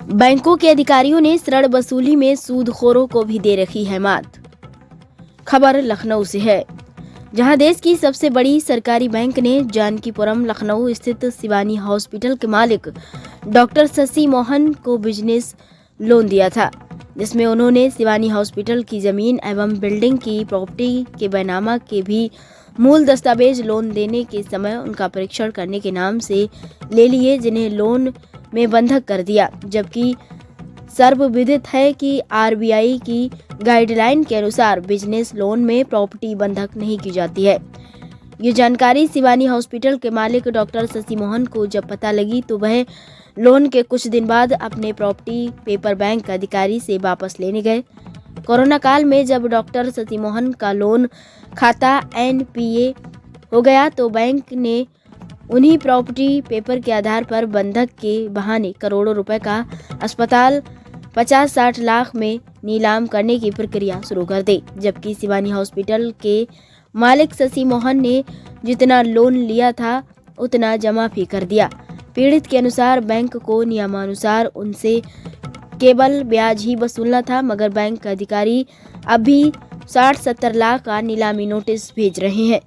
बैंकों के अधिकारियों ने ऋण वसूली में सूदखोरों को भी दे रखी है मात। खबर लखनऊ से है, जहां देश की सबसे बड़ी सरकारी बैंक ने जानकीपुरम लखनऊ स्थित शिवानी हॉस्पिटल के मालिक डॉक्टर शशि मोहन को बिजनेस लोन दिया था, जिसमें उन्होंने शिवानी हॉस्पिटल की जमीन एवं बिल्डिंग की प्रॉपर्टी के बैनामा के भी मूल दस्तावेज लोन देने के समय उनका परीक्षण करने के नाम से ले लिए, जिन्हें लोन में बंधक कर दिया। जबकि सर्वविदित है कि आरबीआई की गाइडलाइन के अनुसार बिजनेस लोन में प्रॉपर्टी बंधक नहीं की जाती है। ये जानकारी शिवानी हॉस्पिटल के मालिक डॉक्टर शशि मोहन को जब पता लगी तो वह लोन के कुछ दिन बाद अपने प्रॉपर्टी पेपर बैंक अधिकारी से वापस लेने गए। कोरोना काल में जब डॉक्टर शशि मोहन का लोन खाता एनपीए हो गया तो बैंक ने उन्हीं प्रॉपर्टी पेपर के आधार पर बंधक के बहाने करोड़ों रुपए का अस्पताल 50-60 लाख में नीलाम करने की प्रक्रिया शुरू कर दी। जबकि शिवानी हॉस्पिटल के मालिक शशि मोहन ने जितना लोन लिया था उतना जमा भी कर दिया। पीड़ित के अनुसार बैंक को नियमानुसार उनसे केवल ब्याज ही वसूलना था, मगर बैंक अधिकारी अभी 60-70 लाख का नीलामी नोटिस भेज रहे हैं।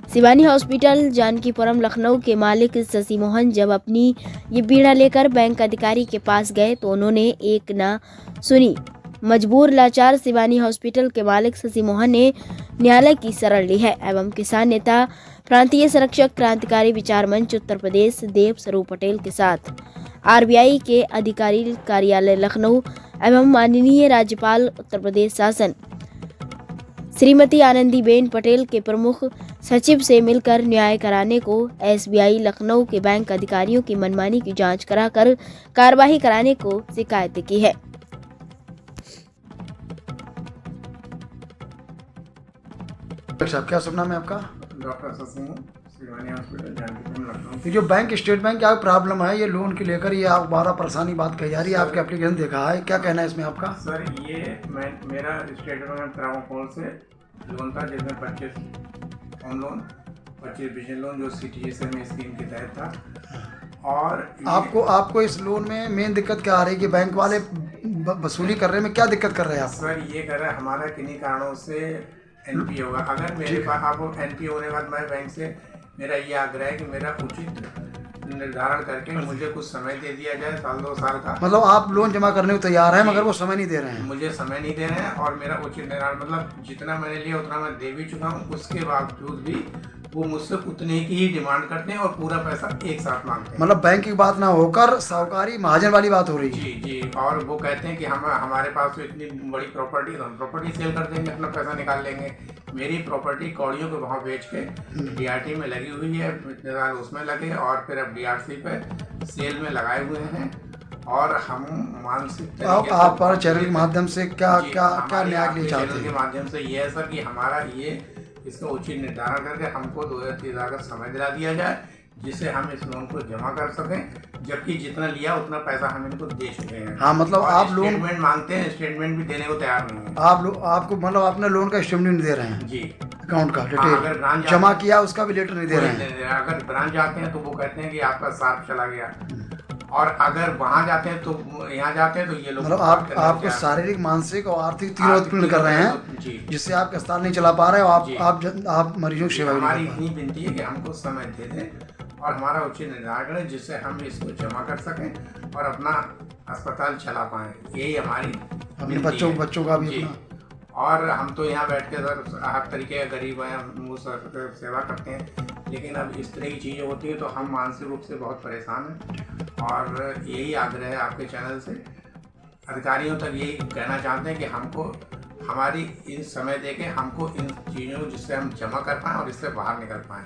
शिवानी हॉस्पिटल जानकीपुरम लखनऊ के मालिक शशि मोहन जब अपनी ये पीड़ा लेकर बैंक अधिकारी के पास गए तो उन्होंने एक ना सुनी। मजबूर लाचार शिवानी हॉस्पिटल के मालिक शशि मोहन ने न्यायालय की शरण ली है एवं किसान नेता प्रांतीय संरक्षक क्रांतिकारी विचार मंच उत्तर प्रदेश देव स्वरूप पटेल के साथ आरबीआई के अधिकारी कार्यालय लखनऊ एवं माननीय राज्यपाल उत्तर प्रदेश शासन श्रीमती आनंदीबेन पटेल के प्रमुख सचिव से मिलकर न्याय कराने को एसबीआई लखनऊ के बैंक अधिकारियों की मनमानी की जांच कराकर कार्रवाई कराने को शिकायत की है। साहब, क्या शुभ नाम है आपका? Doctor Shashi Mohan, Shivani hospital Janakipuram Lucknow. ये जो बैंक स्टेट बैंक क्या प्रॉब्लम है, ये लोन के लेकर ये आप 12 परेशानी बात कही जा रही है, आपके एप्लीकेशन देखा है, क्या कहना है इसमें आपका? सर, ये मेरा स्टेट बैंक ट्रावोफोन से लोन था, जिसमें 25 होम लोन, 25 बिजनेस लोन जो CTSM स्कीम के तहत था। और आपको इस लोन में मेन दिक्कत क्या आ रही है कि बैंक वाले वसूली कर रहे हैं, क्या दिक्कत कर रहे हैं आप? सर, ये कर रहा है हमारा किन्हीं कारणों से NPA होगा। अगर मेरे पास आप NPA होने के बाद मैं बैंक से मेरा ये आग्रह है कि मेरा उचित निर्धारण करके मुझे कुछ समय दे दिया जाए, 1-2 साल का। मतलब आप लोन जमा करने को तैयार हैं मगर वो समय नहीं दे रहे हैं? मुझे समय नहीं दे रहे हैं और मेरा उचित निर्धारण मतलब जितना मैंने लिया उतना मैं दे भी चुका हूँ, उसके बावजूद भी वो मुझसे उतने की ही डिमांड करते हैं और पूरा पैसा एक साथ मांगते हैं। मतलब बैंक की बात ना होकर साहूकारी महाजन वाली बात हो रही है? जी। और वो कहते हैं कि हमारे पास तो इतनी बड़ी प्रॉपर्टी है, हम प्रॉपर्टी सेल कर देंगे, अपना पैसा निकाल लेंगे। मेरी प्रॉपर्टी कौड़ियों के भाव बेच के DRT में लगी हुई है, उसमें लगे और फिर अब DRC पे सेल में लगाए हुए हैं। और हम मानसिक आप पर चैनल के माध्यम से क्या न्याय के लिए चाहते हैं? के माध्यम से ये है सर कि हमारा ये इसका उचित निर्धारण करके हमको 2-3 का समय दिला दिया जाए, जिससे हम इस लोन को जमा कर सकें। जबकि जितना लिया उतना पैसा हम इनको दे चुके हैं। हाँ, मतलब आप लोन स्टेटमेंट मांगते हैं, स्टेटमेंट भी देने को तैयार नहीं है। आपको मतलब अपने लोन का स्टेटमेंट नहीं दे रहे हैं? जी। अकाउंट का अगर डिटेल ब्रांच जमा किया उसका भी लेटर नहीं दे रहे हैं? अगर ब्रांच जाते हैं तो वो कहते हैं कि आपका सार्फ चला गया, और अगर वहाँ जाते हैं तो यहाँ जाते हैं तो ये लोग मतलब आपको शारीरिक, मानसिक और आर्थिक तीनों उत्पीड़न कर रहे हैं, जिससे आपका अस्पताल नहीं चला पा रहे हो। आप मरीजों की सेवा भी हमारी नहीं कर पा रहे। इतनी विनती है कि हमको समय दे दें और हमारा उचित निर्धारण करें, जिससे हम इसको जमा कर सकें और अपना अस्पताल चला पाएँ। यही हमारी अपने बच्चों का भी अपना। और हम तो यहाँ बैठ के सर हर तरीके का गरीब हैं, वो सेवा करते हैं, लेकिन अब इस तरह की चीज़ें होती है तो हम मानसिक रूप से बहुत परेशान हैं। और यही आग्रह है आपके चैनल से अधिकारियों तक, यही कहना चाहते हैं कि हमको हमारी इन समय दे के हमको इन चीज़ों को जिससे हम जमा कर पाएँ और इससे बाहर निकल पाएँ।